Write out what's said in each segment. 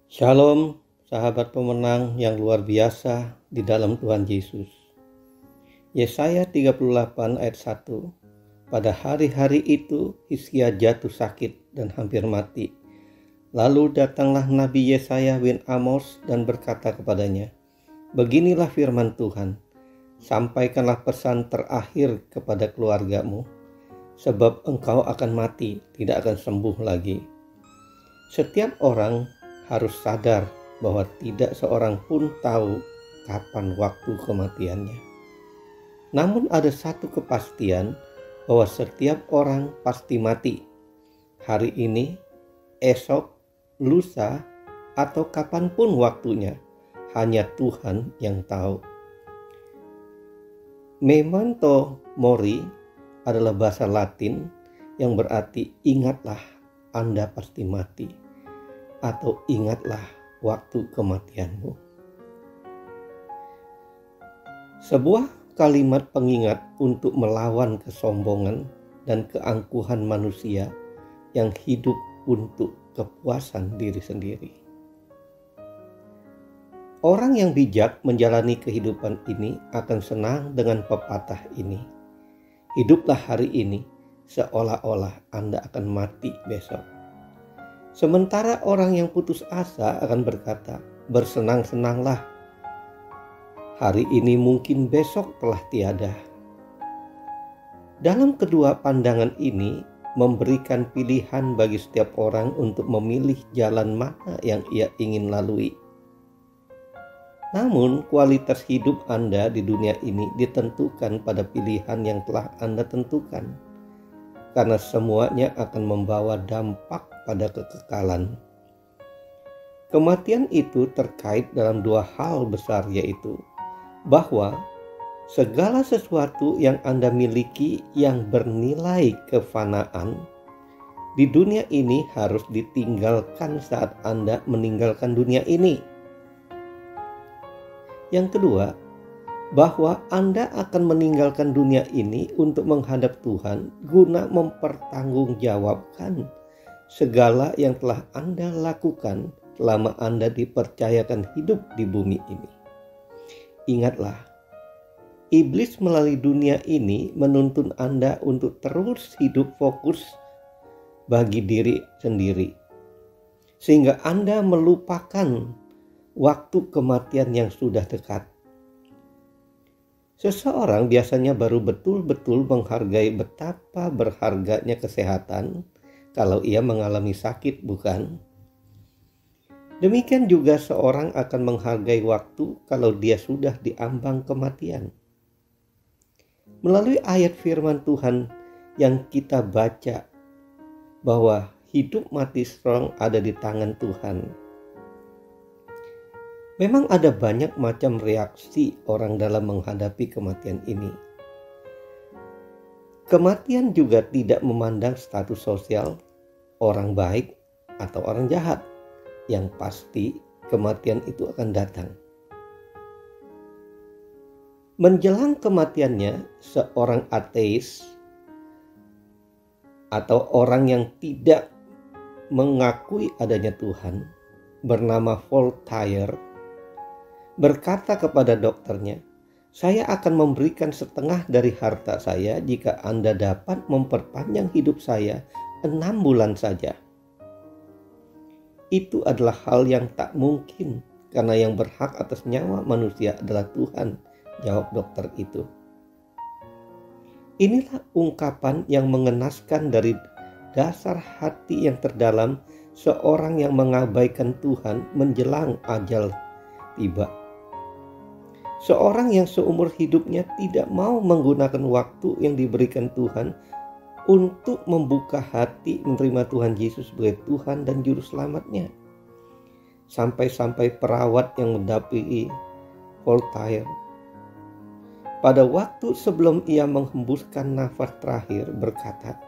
Shalom, sahabat pemenang yang luar biasa di dalam Tuhan Yesus. Yesaya 38 ayat 1. Pada hari-hari itu Hizkia jatuh sakit dan hampir mati. Lalu datanglah Nabi Yesaya bin Amos dan berkata kepadanya, "Beginilah firman Tuhan, sampaikanlah pesan terakhir kepada keluargamu, sebab engkau akan mati, tidak akan sembuh lagi." Setiap orang harus sadar bahwa tidak seorang pun tahu kapan waktu kematiannya. Namun ada satu kepastian bahwa setiap orang pasti mati. Hari ini, esok, lusa, atau kapanpun waktunya, hanya Tuhan yang tahu. Memento mori adalah bahasa Latin yang berarti ingatlah, Anda pasti mati, atau ingatlah waktu kematianmu. Sebuah kalimat pengingat untuk melawan kesombongan dan keangkuhan manusia yang hidup untuk kepuasan diri sendiri. Orang yang bijak menjalani kehidupan ini akan senang dengan pepatah ini. Hiduplah hari ini seolah-olah Anda akan mati besok. Sementara orang yang putus asa akan berkata, "Bersenang-senanglah. Hari ini mungkin besok telah tiada." Dalam kedua pandangan ini memberikan pilihan bagi setiap orang untuk memilih jalan mana yang ia ingin lalui. Namun kualitas hidup Anda di dunia ini ditentukan pada pilihan yang telah Anda tentukan. Karena semuanya akan membawa dampak pada kekekalan. Kematian itu terkait dalam dua hal besar, yaitu bahwa segala sesuatu yang Anda miliki yang bernilai kefanaan di dunia ini harus ditinggalkan saat Anda meninggalkan dunia ini. Yang kedua, bahwa Anda akan meninggalkan dunia ini untuk menghadap Tuhan guna mempertanggungjawabkan segala yang telah Anda lakukan selama Anda dipercayakan hidup di bumi ini. Ingatlah, iblis melalui dunia ini menuntun Anda untuk terus hidup fokus bagi diri sendiri, sehingga Anda melupakan waktu kematian yang sudah dekat. Seseorang biasanya baru betul-betul menghargai betapa berharganya kesehatan kalau ia mengalami sakit, bukan? Demikian juga seorang akan menghargai waktu kalau dia sudah diambang kematian. Melalui ayat firman Tuhan yang kita baca bahwa hidup mati strong ada di tangan Tuhan. Memang ada banyak macam reaksi orang dalam menghadapi kematian ini. Kematian juga tidak memandang status sosial, orang baik atau orang jahat. Yang pasti kematian itu akan datang. Menjelang kematiannya, seorang ateis atau orang yang tidak mengakui adanya Tuhan bernama Voltaire berkata kepada dokternya, "Saya akan memberikan setengah dari harta saya jika Anda dapat memperpanjang hidup saya 6 bulan saja." Itu adalah hal yang tak mungkin karena yang berhak atas nyawa manusia adalah Tuhan, jawab dokter itu. Inilah ungkapan yang mengenaskan dari dasar hati yang terdalam seorang yang mengabaikan Tuhan menjelang ajal tiba. Seorang yang seumur hidupnya tidak mau menggunakan waktu yang diberikan Tuhan untuk membuka hati menerima Tuhan Yesus sebagai Tuhan dan Juru Selamatnya. Sampai-sampai perawat yang mendampingi Voltaire pada waktu sebelum ia menghembuskan nafas terakhir berkata,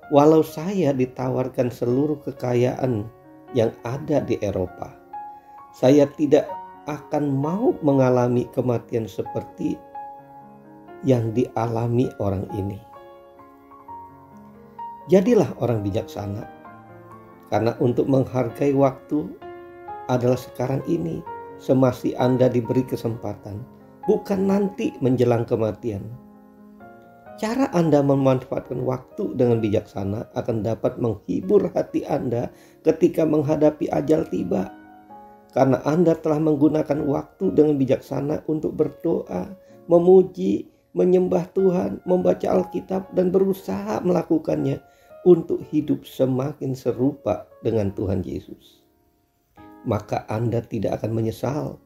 "Walau saya ditawarkan seluruh kekayaan yang ada di Eropa, saya tidak akan mau mengalami kematian seperti yang dialami orang ini." Jadilah orang bijaksana, Karena untuk menghargai waktu adalah sekarang ini, semasa Anda diberi kesempatan, bukan nanti menjelang kematian. Cara Anda memanfaatkan waktu dengan bijaksana akan dapat menghibur hati Anda ketika menghadapi ajal tiba. Karena Anda telah menggunakan waktu dengan bijaksana untuk berdoa, memuji, menyembah Tuhan, membaca Alkitab, dan berusaha melakukannya untuk hidup semakin serupa dengan Tuhan Yesus. Maka Anda tidak akan menyesal.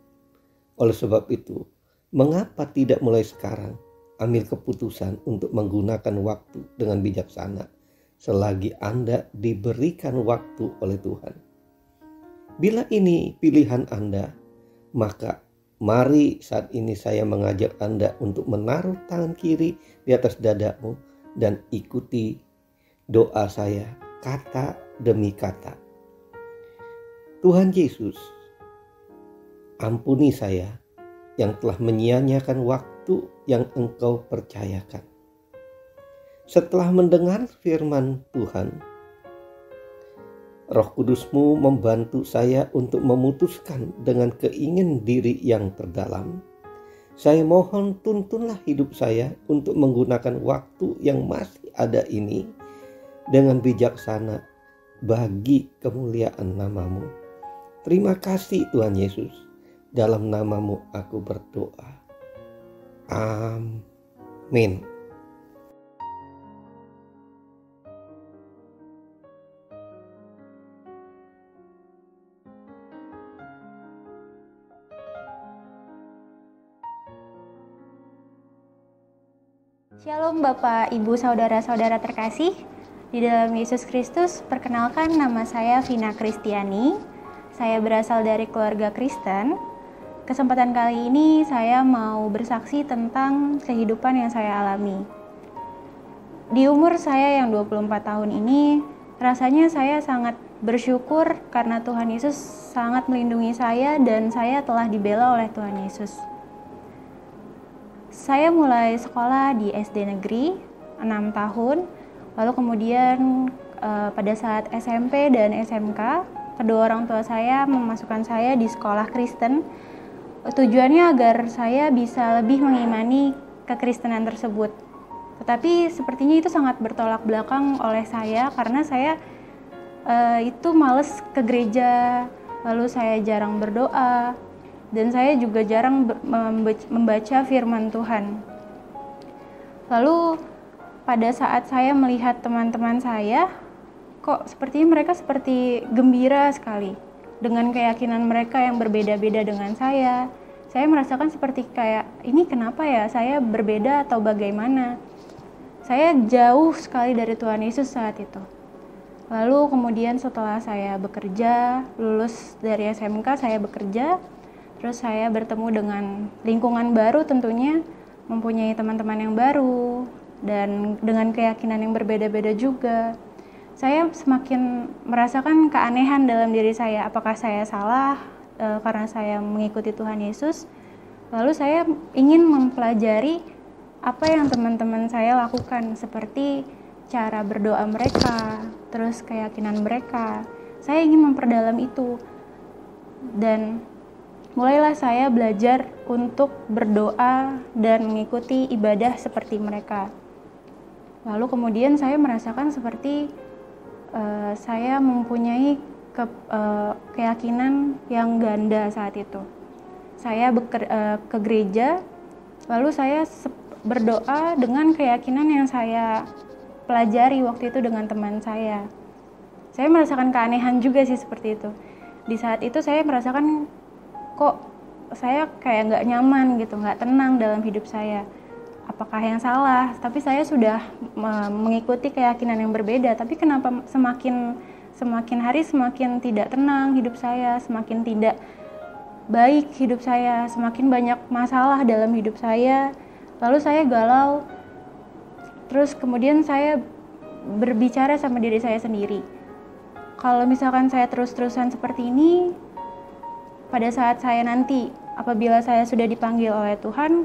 Oleh sebab itu, mengapa tidak mulai sekarang ambil keputusan untuk menggunakan waktu dengan bijaksana selagi Anda diberikan waktu oleh Tuhan? Bila ini pilihan Anda, maka mari saat ini saya mengajak Anda untuk menaruh tangan kiri di atas dadamu dan ikuti doa saya kata demi kata. Tuhan Yesus, ampuni saya yang telah menyia-nyiakan waktu yang Engkau percayakan. Setelah mendengar firman Tuhan, Roh Kudus-Mu membantu saya untuk memutuskan dengan keingin diri yang terdalam. Saya mohon tuntunlah hidup saya untuk menggunakan waktu yang masih ada ini dengan bijaksana bagi kemuliaan nama-Mu. Terima kasih Tuhan Yesus. Dalam nama-Mu aku berdoa. Amin. Shalom Bapak, Ibu, Saudara-saudara terkasih. Di dalam Yesus Kristus, perkenalkan nama saya Vina Kristiani. Saya berasal dari keluarga Kristen. Kesempatan kali ini saya mau bersaksi tentang kehidupan yang saya alami. Di umur saya yang 24 tahun ini, rasanya saya sangat bersyukur karena Tuhan Yesus sangat melindungi saya dan saya telah dibela oleh Tuhan Yesus. Saya mulai sekolah di SD negeri 6 tahun, lalu kemudian pada saat SMP dan SMK, kedua orang tua saya memasukkan saya di sekolah Kristen. Tujuannya agar saya bisa lebih mengimani kekristenan tersebut. Tetapi sepertinya itu sangat bertolak belakang oleh saya karena saya itu males ke gereja, lalu saya jarang berdoa, dan saya juga jarang membaca firman Tuhan. Lalu pada saat saya melihat teman-teman saya, kok sepertinya mereka seperti gembira sekali dengan keyakinan mereka yang berbeda-beda dengan saya. Saya merasakan seperti kayak, ini kenapa ya saya berbeda atau bagaimana? Saya jauh sekali dari Tuhan Yesus saat itu. Lalu kemudian setelah saya bekerja, lulus dari SMK, saya bekerja, terus saya bertemu dengan lingkungan baru tentunya, mempunyai teman-teman yang baru, dan dengan keyakinan yang berbeda-beda juga. Saya semakin merasakan keanehan dalam diri saya. Apakah saya salah karena saya mengikuti Tuhan Yesus? Lalu saya ingin mempelajari apa yang teman-teman saya lakukan, seperti cara berdoa mereka, terus keyakinan mereka. Saya ingin memperdalam itu. Dan mulailah saya belajar untuk berdoa dan mengikuti ibadah seperti mereka. Lalu kemudian saya merasakan seperti saya mempunyai keyakinan yang ganda saat itu. Saya ke gereja, lalu saya berdoa dengan keyakinan yang saya pelajari waktu itu dengan teman saya. Saya merasakan keanehan juga sih seperti itu. Di saat itu saya merasakan kok saya kayak nggak nyaman gitu, nggak tenang dalam hidup saya. Apakah yang salah? Tapi saya sudah mengikuti keyakinan yang berbeda. Tapi kenapa semakin hari semakin tidak tenang hidup saya, semakin tidak baik hidup saya, semakin banyak masalah dalam hidup saya. Lalu saya galau. Terus kemudian saya berbicara sama diri saya sendiri. Kalau misalkan saya terus-terusan seperti ini, pada saat saya nanti, apabila saya sudah dipanggil oleh Tuhan,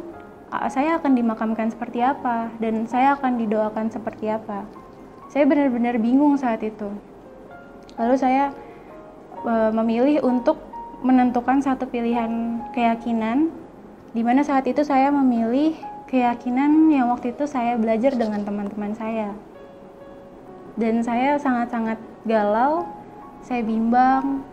saya akan dimakamkan seperti apa, dan saya akan didoakan seperti apa. Saya benar-benar bingung saat itu. Lalu saya memilih untuk menentukan satu pilihan keyakinan, di mana saat itu saya memilih keyakinan yang waktu itu saya belajar dengan teman-teman saya. Dan saya sangat-sangat galau, saya bimbang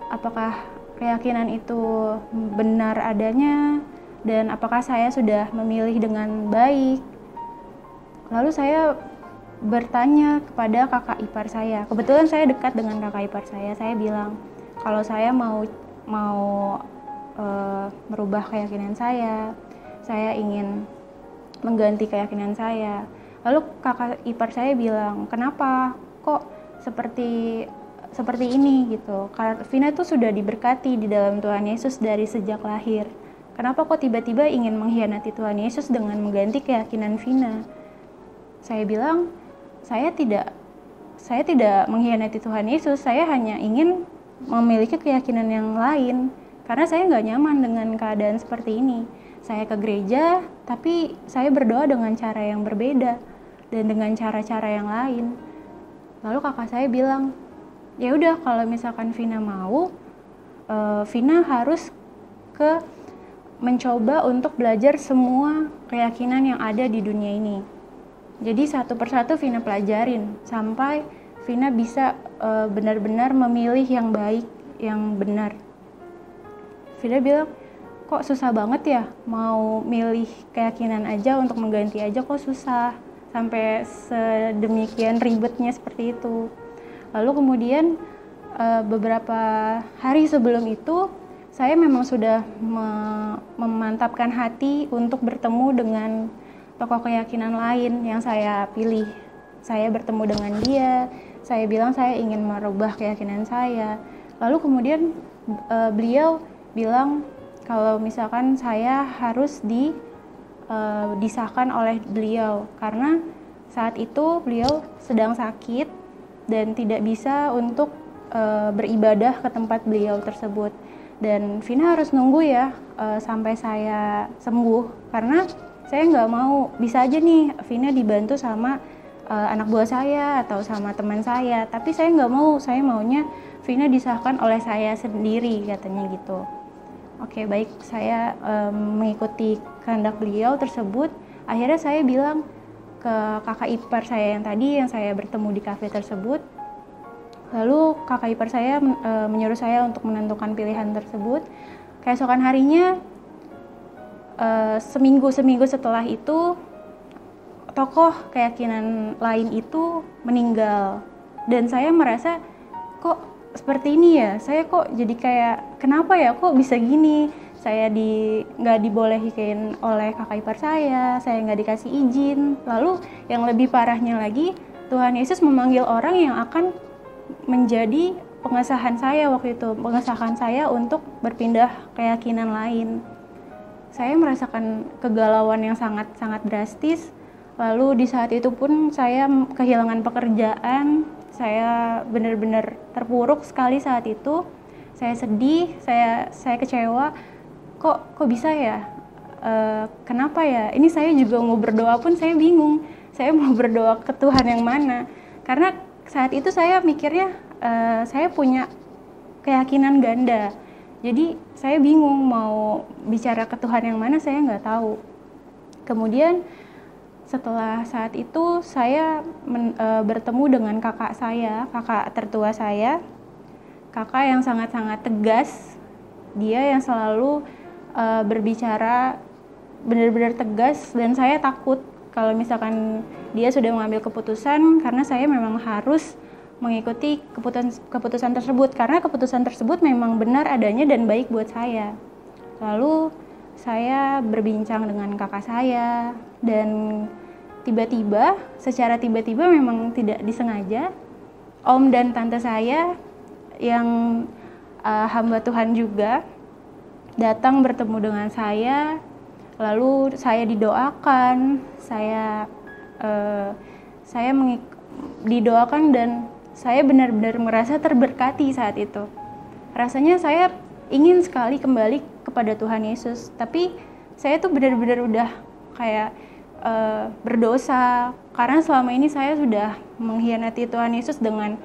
apakah keyakinan itu benar adanya dan apakah saya sudah memilih dengan baik. Lalu saya bertanya kepada kakak ipar saya. Kebetulan saya dekat dengan kakak ipar saya. Saya bilang kalau saya mau merubah keyakinan saya ingin mengganti keyakinan saya. Lalu kakak ipar saya bilang, kenapa kok seperti ini gitu. Karena Vina itu sudah diberkati di dalam Tuhan Yesus dari sejak lahir. Kenapa kok tiba-tiba ingin mengkhianati Tuhan Yesus dengan mengganti keyakinan Vina? Saya bilang, saya tidak mengkhianati Tuhan Yesus. Saya hanya ingin memiliki keyakinan yang lain. Karena saya nggak nyaman dengan keadaan seperti ini. Saya ke gereja, tapi saya berdoa dengan cara yang berbeda dan dengan cara-cara yang lain. Lalu kakak saya bilang, ya udah kalau misalkan Vina mau, Vina harus mencoba untuk belajar semua keyakinan yang ada di dunia ini. Jadi satu persatu Vina pelajarin sampai Vina bisa benar-benar memilih yang baik, yang benar. Vina bilang, kok susah banget ya mau milih keyakinan aja untuk mengganti aja kok susah. Sampai sedemikian ribetnya seperti itu. Lalu kemudian beberapa hari sebelum itu saya memang sudah memantapkan hati untuk bertemu dengan tokoh keyakinan lain yang saya pilih. Saya bertemu dengan dia, saya bilang saya ingin merubah keyakinan saya. Lalu kemudian beliau bilang kalau misalkan saya harus disahkan oleh beliau karena saat itu beliau sedang sakit dan tidak bisa untuk beribadah ke tempat beliau tersebut. Dan Vina harus nunggu ya sampai saya sembuh karena saya nggak mau, bisa aja nih Vina dibantu sama anak buah saya atau sama teman saya, tapi saya nggak mau, saya maunya Vina disahkan oleh saya sendiri katanya gitu. Oke, baik, saya mengikuti kehendak beliau tersebut. Akhirnya saya bilang ke kakak ipar saya yang tadi yang saya bertemu di kafe tersebut. Lalu kakak ipar saya menyuruh saya untuk menentukan pilihan tersebut. Keesokan harinya, seminggu setelah itu, tokoh keyakinan lain itu meninggal. Dan saya merasa, kok seperti ini ya, saya kok jadi kayak kenapa ya kok bisa gini, saya nggak dibolehin oleh kakak ipar saya nggak dikasih izin. Lalu yang lebih parahnya lagi, Tuhan Yesus memanggil orang yang akan menjadi pengesahan saya waktu itu, pengesahan saya untuk berpindah keyakinan lain. Saya merasakan kegalauan yang sangat drastis. Lalu di saat itu pun saya kehilangan pekerjaan. Saya benar-benar terpuruk sekali saat itu. Saya sedih, saya kecewa. Kok bisa ya? Kenapa ya? Ini saya juga mau berdoa pun saya bingung. Saya mau berdoa ke Tuhan yang mana? Karena saat itu saya mikirnya saya punya keyakinan ganda. Jadi saya bingung mau bicara ke Tuhan yang mana, saya nggak tahu. Kemudian setelah saat itu saya bertemu dengan kakak saya, kakak tertua saya, kakak yang sangat-sangat tegas. Dia yang selalu berbicara benar-benar tegas dan saya takut kalau misalkan dia sudah mengambil keputusan, karena saya memang harus mengikuti keputusan tersebut karena keputusan tersebut memang benar adanya dan baik buat saya. Lalu saya berbincang dengan kakak saya dan secara tiba-tiba memang tidak disengaja, om dan tante saya yang hamba Tuhan juga datang bertemu dengan saya. Lalu saya didoakan, saya didoakan dan saya benar-benar merasa terberkati saat itu. Rasanya saya ingin sekali kembali kepada Tuhan Yesus, tapi saya tuh benar-benar udah kayak berdosa karena selama ini saya sudah mengkhianati Tuhan Yesus dengan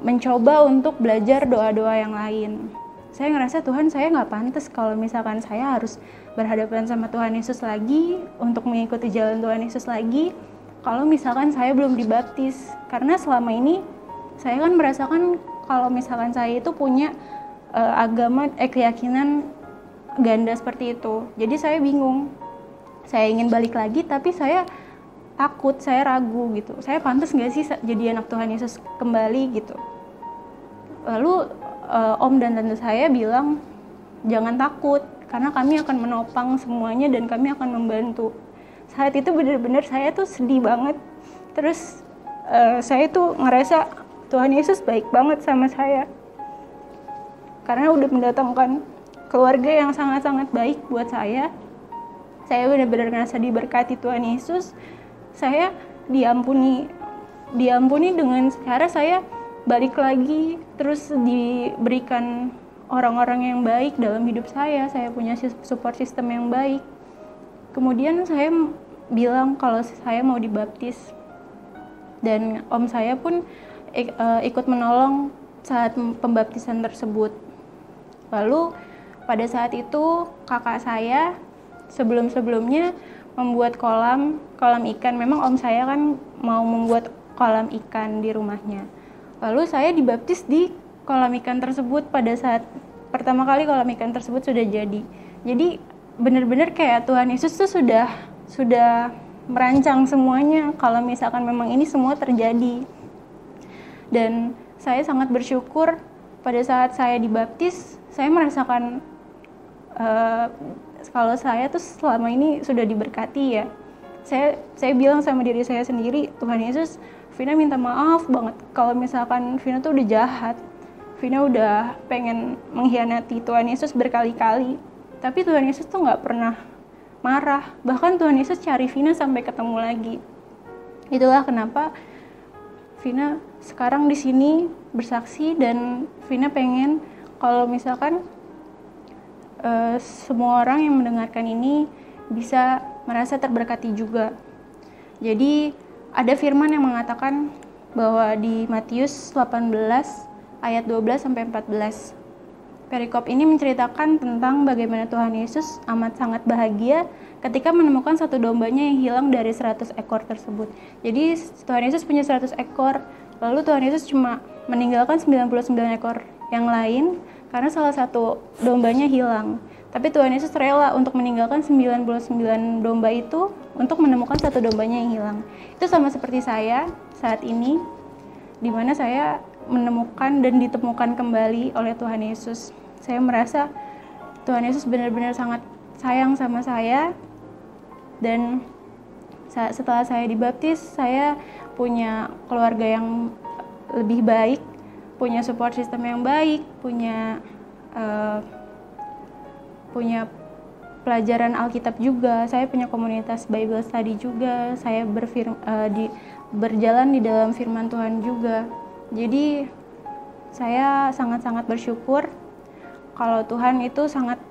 mencoba untuk belajar doa-doa yang lain. Saya ngerasa Tuhan, saya nggak pantas kalau misalkan saya harus berhadapan sama Tuhan Yesus lagi untuk mengikuti jalan Tuhan Yesus lagi kalau misalkan saya belum dibaptis. Karena selama ini saya kan merasakan kalau misalkan saya itu punya keyakinan ganda seperti itu. Jadi saya bingung. Saya ingin balik lagi tapi saya takut, saya ragu gitu. Saya pantas nggak sih jadi anak Tuhan Yesus kembali gitu. Lalu om dan tante saya bilang jangan takut karena kami akan menopang semuanya dan kami akan membantu. Saat itu benar-benar saya tuh sedih banget. Terus saya tuh ngerasa Tuhan Yesus baik banget sama saya karena udah mendatangkan keluarga yang sangat-sangat baik buat saya. Saya benar-benar ngerasa diberkati Tuhan Yesus. Saya diampuni dengan cara saya balik lagi, terus diberikan orang-orang yang baik dalam hidup saya punya support system yang baik. Kemudian saya bilang kalau saya mau dibaptis, dan om saya pun ikut menolong saat pembaptisan tersebut. Lalu pada saat itu kakak saya sebelum-sebelumnya membuat kolam ikan. Memang om saya kan mau membuat kolam ikan di rumahnya. Lalu saya dibaptis di kolam ikan tersebut pada saat pertama kali kolam ikan tersebut sudah jadi. Jadi benar-benar kayak Tuhan Yesus tuh sudah merancang semuanya kalau misalkan memang ini semua terjadi. Dan saya sangat bersyukur pada saat saya dibaptis, saya merasakan kalau saya tuh selama ini sudah diberkati ya. Saya bilang sama diri saya sendiri, Tuhan Yesus, Vina minta maaf banget kalau misalkan Vina tuh udah jahat. Vina udah pengen mengkhianati Tuhan Yesus berkali-kali. Tapi Tuhan Yesus tuh gak pernah marah. Bahkan Tuhan Yesus cari Vina sampai ketemu lagi. Itulah kenapa Vina sekarang di sini bersaksi, dan Vina pengen kalau misalkan semua orang yang mendengarkan ini bisa merasa terberkati juga. Jadi ada firman yang mengatakan bahwa di Matius 18 ayat 12 sampai 14. Perikop ini menceritakan tentang bagaimana Tuhan Yesus amat sangat bahagia ketika menemukan satu dombanya yang hilang dari 100 ekor tersebut. Jadi Tuhan Yesus punya 100 ekor, lalu Tuhan Yesus cuma meninggalkan 99 ekor yang lain karena salah satu dombanya hilang. Tapi Tuhan Yesus rela untuk meninggalkan 99 domba itu untuk menemukan satu dombanya yang hilang. Itu sama seperti saya saat ini, di mana saya menemukan dan ditemukan kembali oleh Tuhan Yesus. Saya merasa Tuhan Yesus benar-benar sangat sayang sama saya, dan setelah saya dibaptis, saya punya keluarga yang lebih baik, punya support system yang baik, punya pelajaran Alkitab juga. Saya punya komunitas Bible Study juga. Saya berjalan di dalam firman Tuhan juga. Jadi saya sangat-sangat bersyukur kalau Tuhan itu sangat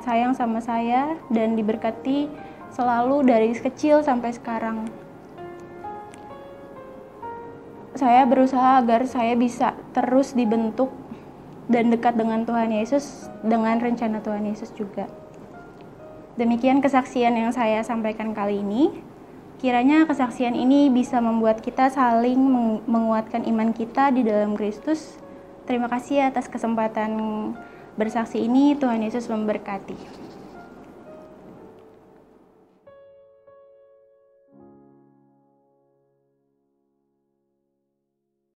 sayang sama saya dan diberkati selalu dari kecil sampai sekarang. Saya berusaha agar saya bisa terus dibentuk dan dekat dengan Tuhan Yesus, dengan rencana Tuhan Yesus juga. Demikian kesaksian yang saya sampaikan kali ini. Kiranya kesaksian ini bisa membuat kita saling menguatkan iman kita di dalam Kristus. Terima kasih atas kesempatan bersaksi ini. Tuhan Yesus memberkati.